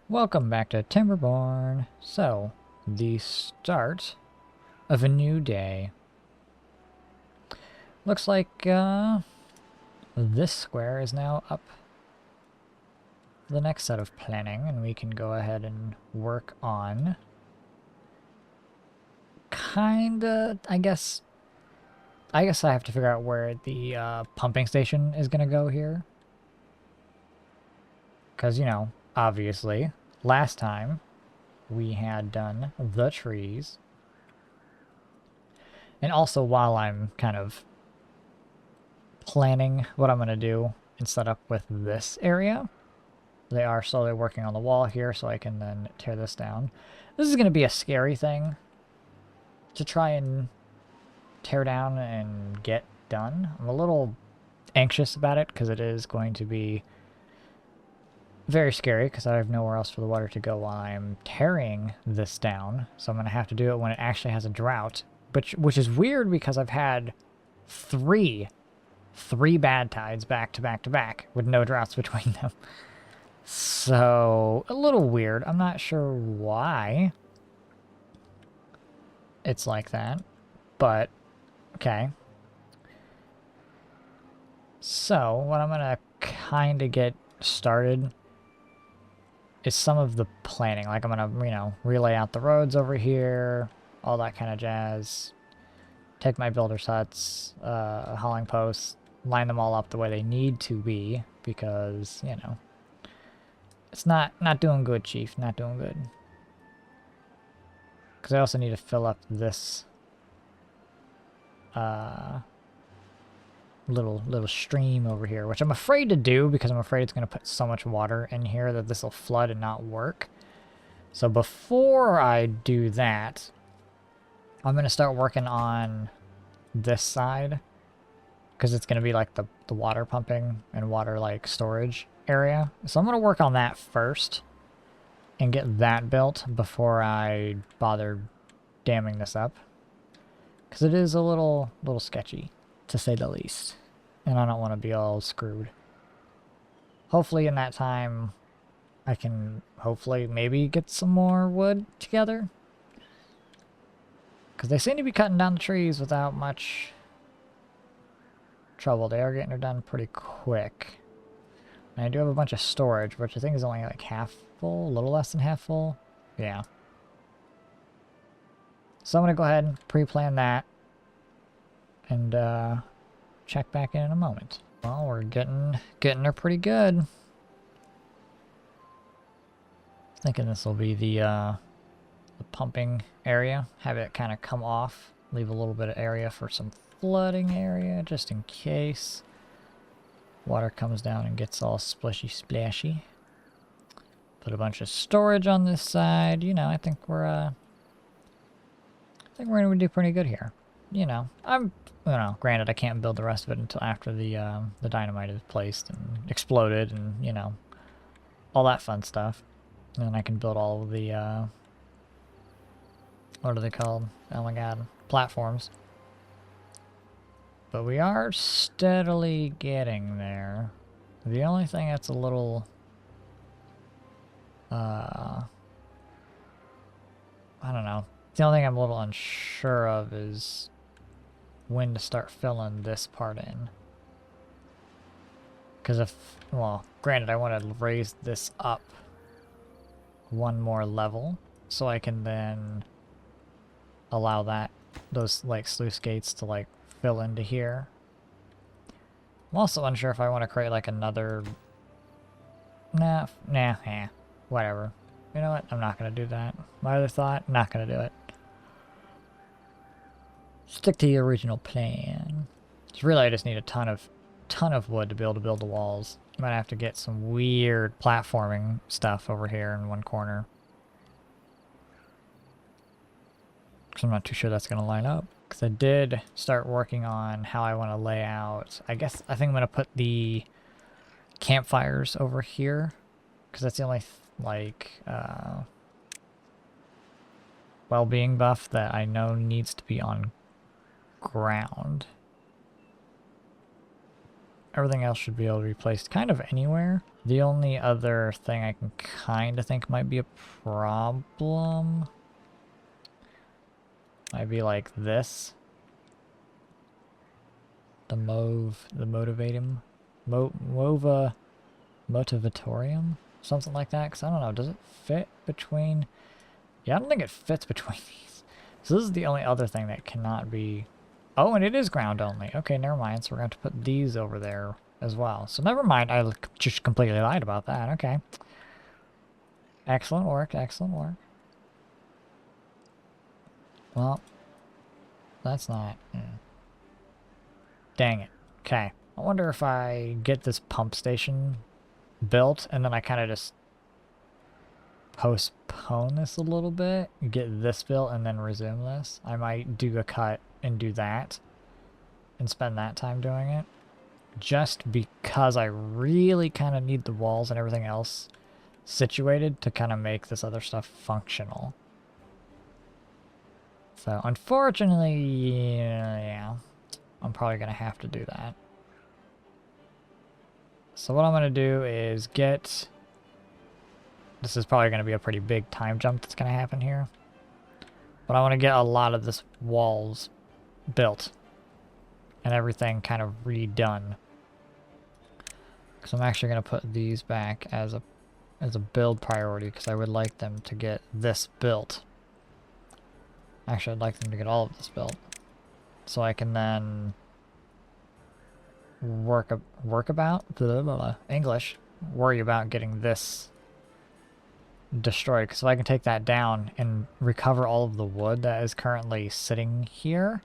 Welcome back to Timberborn. So, the start of a new day. Looks like this square is now up the next set of planning, and we can go ahead and work on kinda, I guess I have to figure out where the pumping station is gonna go here. Because, obviously, last time we had done the trees. And also, while I'm kind of planning what I'm going to do and set up with this area, they are slowly working on the wall here, so I can then tear this down. This is going to be a scary thing to try and tear down and get done. I'm a little anxious about it because it is going to be very scary because I have nowhere else for the water to go while I'm tearing this down. So I'm going to have to do it when it actually has a drought, which is weird because I've had three bad tides back to back to back with no droughts between them. So a little weird. I'm not sure why it's like that, but okay. So what I'm going to kind of get started is some of the planning. Like I'm gonna, relay out the roads over here, all that kind of jazz. Take my builder's huts, hauling posts, line them all up the way they need to be, because, it's not doing good, Chief. Not doing good. Because I also need to fill up this little stream over here, which I'm afraid to do because I'm afraid it's going to put so much water in here that this will flood and not work. So before I do that, I'm going to start working on this side because it's going to be like the water pumping and water like storage area. So I'm going to work on that first and get that built before I bother damming this up, because it is a little sketchy, to say the least, and I don't want to be all screwed. Hopefully in that time I can maybe get some more wood together, because they seem to be cutting down the trees without much trouble. They are getting it done pretty quick. And I do have a bunch of storage, which I think is only like half full, a little less than half full. Yeah. So I'm going to go ahead and pre-plan that and check back in a moment. Well, we're getting her pretty good. Thinking this will be the pumping area. Have it kind of come off. Leave a little bit of area for some flooding area, just in case water comes down and gets all splishy splashy. Put a bunch of storage on this side. I think we're gonna do pretty good here. Granted I can't build the rest of it until after the dynamite is placed and exploded and, all that fun stuff. And then I can build all of the, what are they called? Oh my god, platforms. But we are steadily getting there. The only thing that's a little, I don't know. The only thing I'm a little unsure of is when to start filling this part in. Because granted I want to raise this up one more level so I can then allow those like sluice gates to like fill into here. I'm also unsure if I want to create like another... whatever. You know what? I'm not going to do that. My other thought, not going to do it. Stick to the original plan. It's really, I just need a ton of wood to be able to build the walls. Might have to get some weird platforming stuff over here in one corner, because I'm not too sure that's going to line up. Because I did start working on how I want to lay out. I think I'm going to put the campfires over here, because that's the only well-being buff that I know needs to be on ground. Everything else should be able to be placed kind of anywhere. The only other thing I can kind of think might be a problem might be like this. The motivatorium? Something like that, because I don't know, does it fit between... Yeah, I don't think it fits between these. So this is the only other thing that cannot be... Oh, and it is ground only. Okay, never mind. So we're going to put these over there as well. So never mind. I just completely lied about that. Okay. Excellent work. Excellent work. Well, that's not... Dang it. Okay. I wonder if I get this pump station built and then I kind of just postpone this a little bit, get this built, and then resume this. I might do a cut and do that and spend that time doing it, just because I really kind of need the walls and everything else situated to kind of make this other stuff functional. So unfortunately, yeah, I'm probably gonna have to do that. So what I'm gonna do is get... This is probably going to be a pretty big time jump that's going to happen here. But I want to get a lot of this walls built and everything kind of redone. Because I'm actually going to put these back as a build priority, because I would like them to get this built. Actually, I'd like them to get all of this built. So I can then worry about getting this destroyed, because if I can take that down and recover all of the wood that is currently sitting here,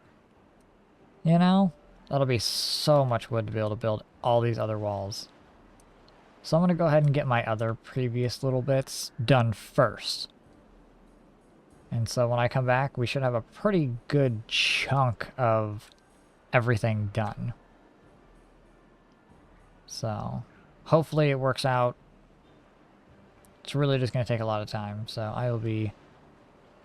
you know, that'll be so much wood to be able to build all these other walls. So I'm going to go ahead and get my other previous little bits done first. And so when I come back, we should have a pretty good chunk of everything done. So hopefully it works out. It's really just going to take a lot of time, so I will be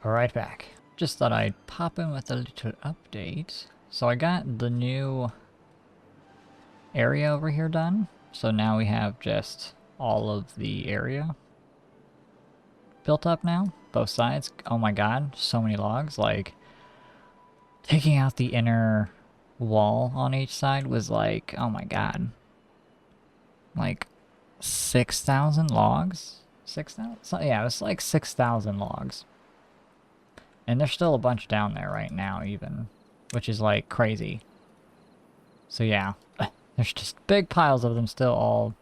right back. Just thought I'd pop in with a little update. So I got the new area over here done. So now we have just all of the area built up now, both sides. Oh my god, so many logs. Like, taking out the inner wall on each side was like, oh my god. Like, 6,000 logs? 6,000? So, yeah, it was like 6,000 logs. And there's still a bunch down there right now, even. Which is, like, crazy. So, yeah. There's just big piles of them still all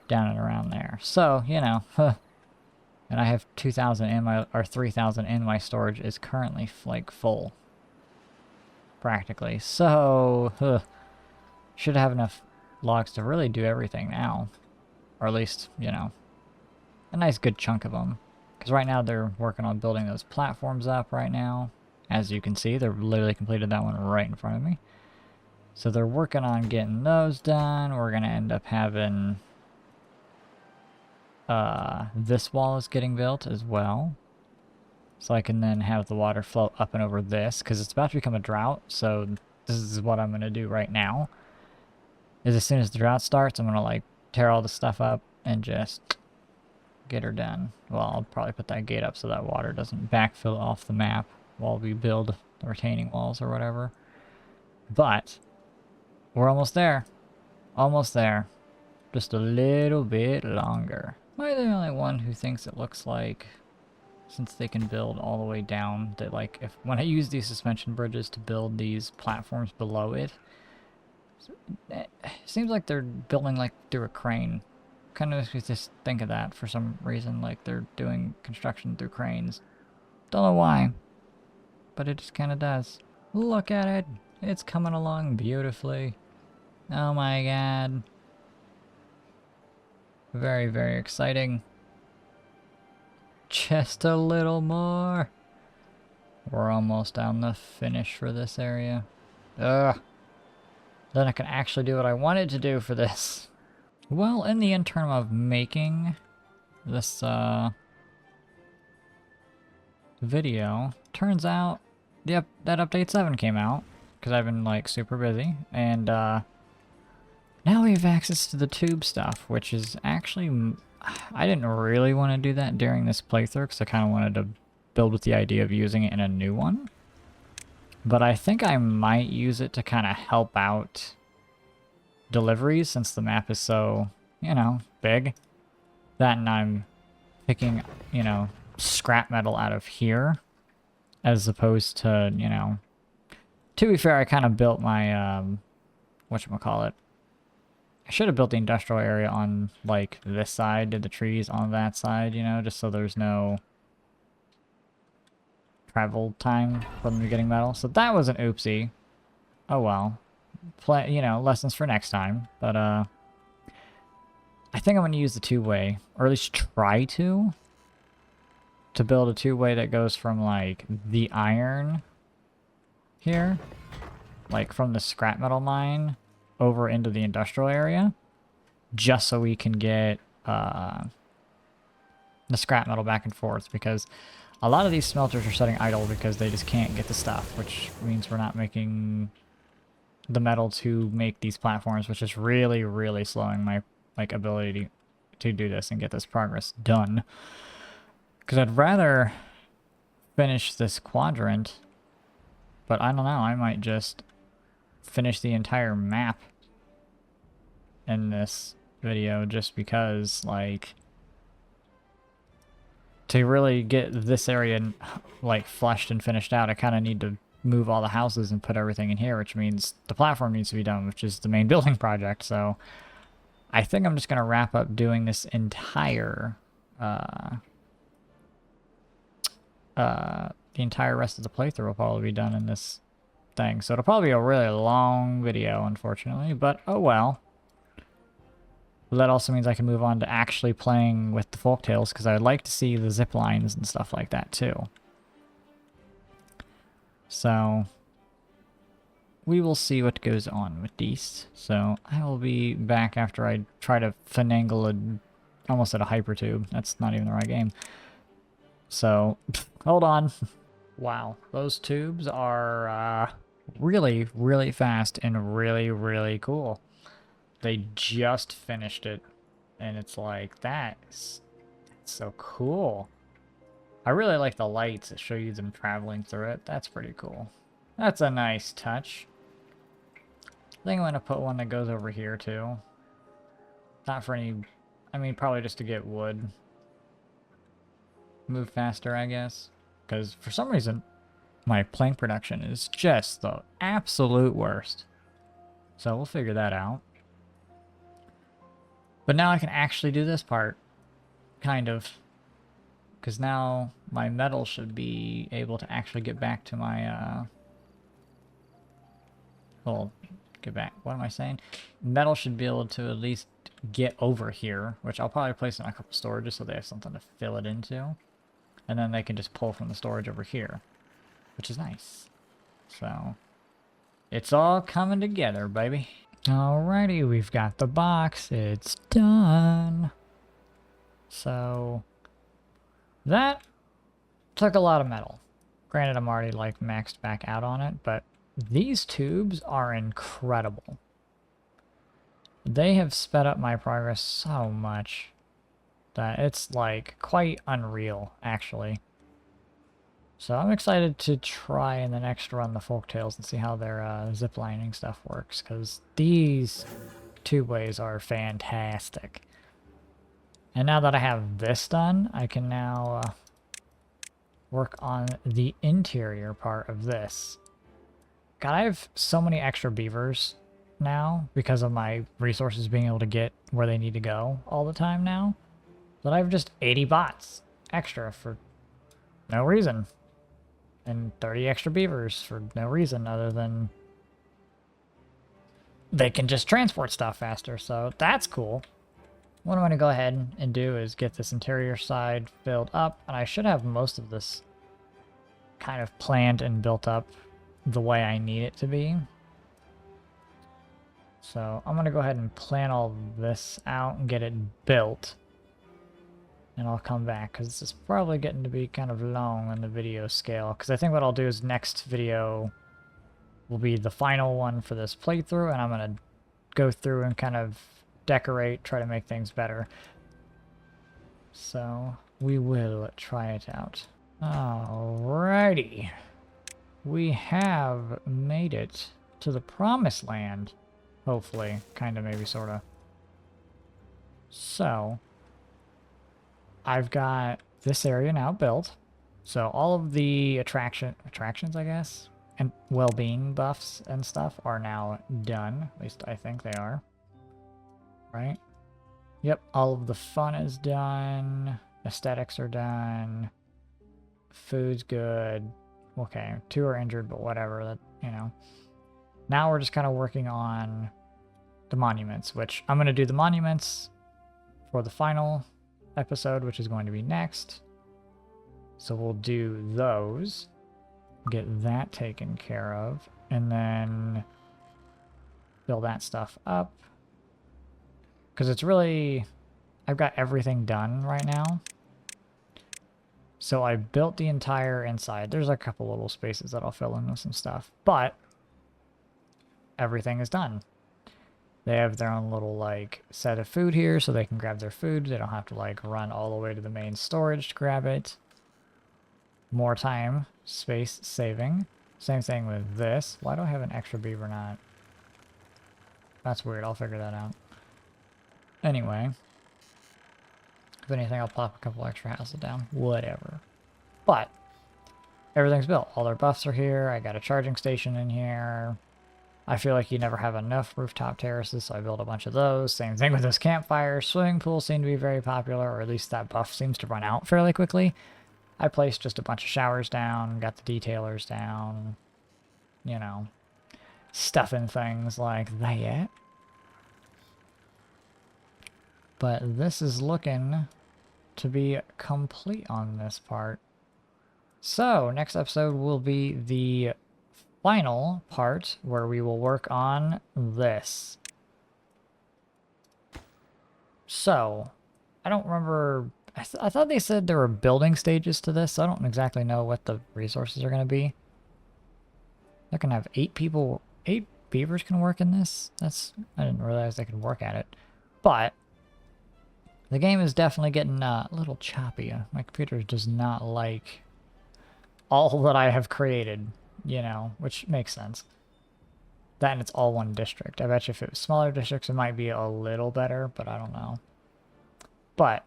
down and around there. So, you know. And I have 2,000 in my... Or 3,000 in my storage is currently, like, full. Practically. So, should have enough logs to really do everything now. Or at least, you know, a nice good chunk of them. Because right now they're working on building those platforms up right now. As you can see, they've literally completed that one right in front of me. So they're working on getting those done. We're going to end up having... this wall is getting built as well. So I can then have the water flow up and over this. Because it's about to become a drought. So this is what I'm going to do right now. Is as soon as the drought starts, I'm going to like tear all the stuff up and just... get her done. Well, I'll probably put that gate up so that water doesn't backfill off the map while we build the retaining walls or whatever. But we're almost there. Almost there. Just a little bit longer. Am I the only one who thinks it looks like, since they can build all the way down, that like if when I use these suspension bridges to build these platforms below it, it seems like they're building like through a crane. Kind of just think of that for some reason, like they're doing construction through cranes. Don't know why, but it just kind of does. Look at it. It's coming along beautifully. Oh my god. Very, very exciting. Just a little more. We're almost down the finish for this area. Ugh. Then I can actually do what I wanted to do for this. Well, in the interim of making this video, turns out that update 7 came out, because I've been like super busy, and Now we have access to the tube stuff, which is actually... I didn't really want to do that during this playthrough because I kind of wanted to build with the idea of using it in a new one. But I think I might use it to kind of help out deliveries since the map is so, you know, big. That and I'm picking, you know, scrap metal out of here as opposed to, you know... To be fair, I kind of built my, whatchamacallit. I should have built the industrial area on, like, this side, did the trees on that side, you know, just so there's no travel time from me getting metal. So that was an oopsie. Oh well. You know, lessons for next time. But, I think I'm going to use the two-way, or at least try to build a two-way that goes from, like, the iron here, like, from the scrap metal mine over into the industrial area, just so we can get the scrap metal back and forth, because a lot of these smelters are sitting idle because they just can't get the stuff, which means we're not making the metal to make these platforms, which is really, really slowing my, like, ability to do this and get this progress done. Because I'd rather finish this quadrant, but I don't know, I might just finish the entire map in this video just because, like, to really get this area, like, fleshed and finished out, I kind of need to move all the houses and put everything in here, which means the platform needs to be done, which is the main building project. So I think I'm just going to wrap up doing this entire, the entire rest of the playthrough will probably be done in this thing. So it'll probably be a really long video, unfortunately, but oh well. But that also means I can move on to actually playing with the folktales, because I'd like to see the zip lines and stuff like that too. So we will see what goes on with these. So I will be back after I try to finagle almost at a hypertube. That's not even the right game. So hold on. Wow, those tubes are really, really fast and really, really cool. They just finished it, and it's like, that's so cool. I really like the lights that show you them traveling through it. That's pretty cool. That's a nice touch. I think I'm going to put one that goes over here, too. Not for any... I mean, probably just to get wood. Move faster, I guess. Because for some reason, my plank production is just the absolute worst. So we'll figure that out. But now I can actually do this part. Kind of. Because now my metal should be able to actually get back to my, well, get back. What am I saying? Metal should be able to at least get over here, which I'll probably place in a couple storages so they have something to fill it into. And then they can just pull from the storage over here, which is nice. So, it's all coming together, baby. Alrighty, we've got the box. It's done. So, that took a lot of metal. Granted, I'm already, like, maxed back out on it, but these tubes are incredible. They have sped up my progress so much that it's, like, quite unreal, actually. So I'm excited to try in the next run the folktales and see how their ziplining stuff works, because these tubeways are fantastic. And now that I have this done, I can now work on the interior part of this. God, I have so many extra beavers now because of my resources being able to get where they need to go all the time now, that I have just 80 bots extra for no reason. And 30 extra beavers for no reason other than they can just transport stuff faster, so that's cool. What I'm going to go ahead and do is get this interior side filled up, and I should have most of this kind of planned and built up the way I need it to be. So I'm going to go ahead and plan all this out and get it built. And I'll come back, because this is probably getting to be kind of long on the video scale. Because I think what I'll do is next video will be the final one for this playthrough, and I'm going to go through and kind of decorate, try to make things better. So we will try it out. Alrighty. We have made it to the promised land. Hopefully. Kinda, maybe, sorta. So, I've got this area now built. So all of the attractions, I guess, and well-being buffs and stuff are now done. At least I think they are. Right? Yep, all of the fun is done. Aesthetics are done. Food's good. Okay, 2 are injured, but whatever. That, you know. Now we're just kind of working on the monuments, which I'm going to do the monuments for the final episode, which is going to be next. So we'll do those. Get that taken care of. And then build that stuff up. Because it's really... I've got everything done right now. So I built the entire inside. There's a couple little spaces that I'll fill in with some stuff. But everything is done. They have their own little, like, set of food here so they can grab their food. They don't have to, like, run all the way to the main storage to grab it. More time. Space saving. Same thing with this. Why do I have an extra beaver knot? That's weird. I'll figure that out. Anyway. If anything, I'll pop a couple extra houses down. Whatever. But everything's built. All their buffs are here. I got a charging station in here. I feel like you never have enough rooftop terraces, so I built a bunch of those. Same thing with those campfires. Swimming pools seem to be very popular, or at least that buff seems to run out fairly quickly. I placed just a bunch of showers down, got the detailers down, you know, stuffing things like that. But this is looking to be complete on this part. So, next episode will be the final part where we will work on this. So, I don't remember... I thought they said there were building stages to this, so I don't exactly know what the resources are going to be. They're going to have 8 people... 8 beavers can work in this? I didn't realize they could work at it. But the game is definitely getting a little choppy. My computer does not like all that I have created, you know, which makes sense. That and it's all one district. I bet you if it was smaller districts, it might be a little better, but I don't know. But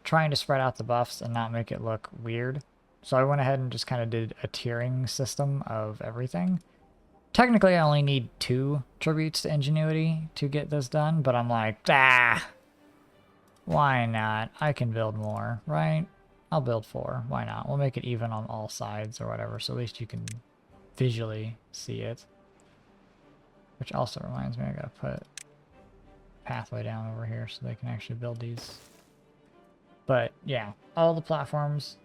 trying to spread out the buffs and not make it look weird. So I went ahead and just kind of did a tiering system of everything. Technically, I only need 2 tributes to ingenuity to get this done, but I'm like, why not? I can build more, right? I'll build 4. Why not? We'll make it even on all sides or whatever, so at least you can visually see it. Which also reminds me, I gotta put pathway down over here so they can actually build these. But yeah, all the platforms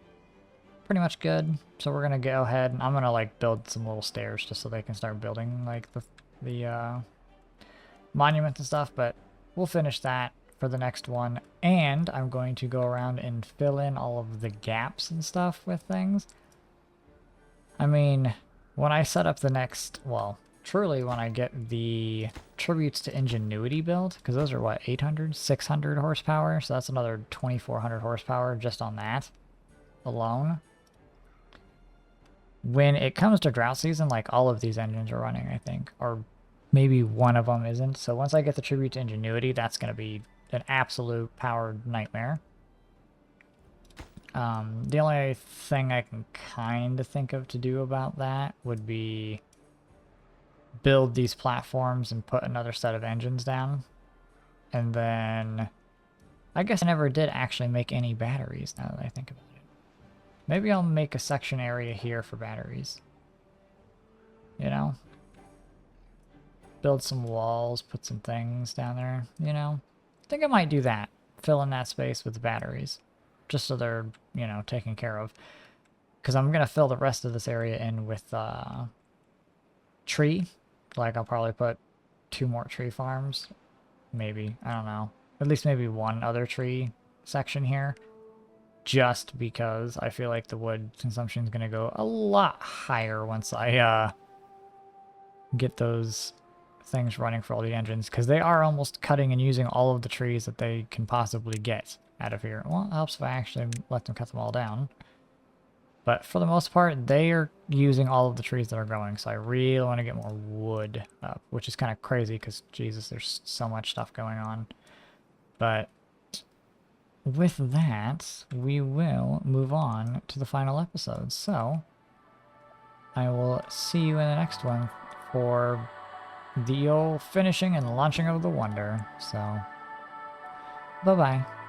pretty much good. So we're gonna go ahead and I'm gonna like build some little stairs just so they can start building like the monuments and stuff. But we'll finish that for the next one, and I'm going to go around and fill in all of the gaps and stuff with things. I mean, when I set up the next, well, truly when I get the tributes to ingenuity build, because those are what, 800, 600 horsepower, so that's another 2400 horsepower just on that alone. When it comes to drought season, like all of these engines are running, I think, or maybe one of them isn't. So once I get the tribute to ingenuity, that's going to be an absolute powered nightmare. The only thing I can kind of think of to do about that would be build these platforms and put another set of engines down. And then I guess I never did actually make any batteries now that I think about it. Maybe I'll make a section area here for batteries. You know? Build some walls, put some things down there, you know? I think I might do that. Fill in that space with the batteries. Just so they're, you know, taken care of. Because I'm going to fill the rest of this area in with tree. Like, I'll probably put 2 more tree farms. Maybe. I don't know. At least maybe 1 other tree section here. Just because I feel like the wood consumption is going to go a lot higher once I get those things running for all the engines, because they are almost cutting and using all of the trees that they can possibly get out of here. Well, it helps if I actually let them cut them all down. But for the most part, they are using all of the trees that are growing, so I really want to get more wood up, which is kind of crazy because, Jesus, there's so much stuff going on. But with that, we will move on to the final episode. So I will see you in the next one for the old finishing and launching of the Wonder. So, bye-bye.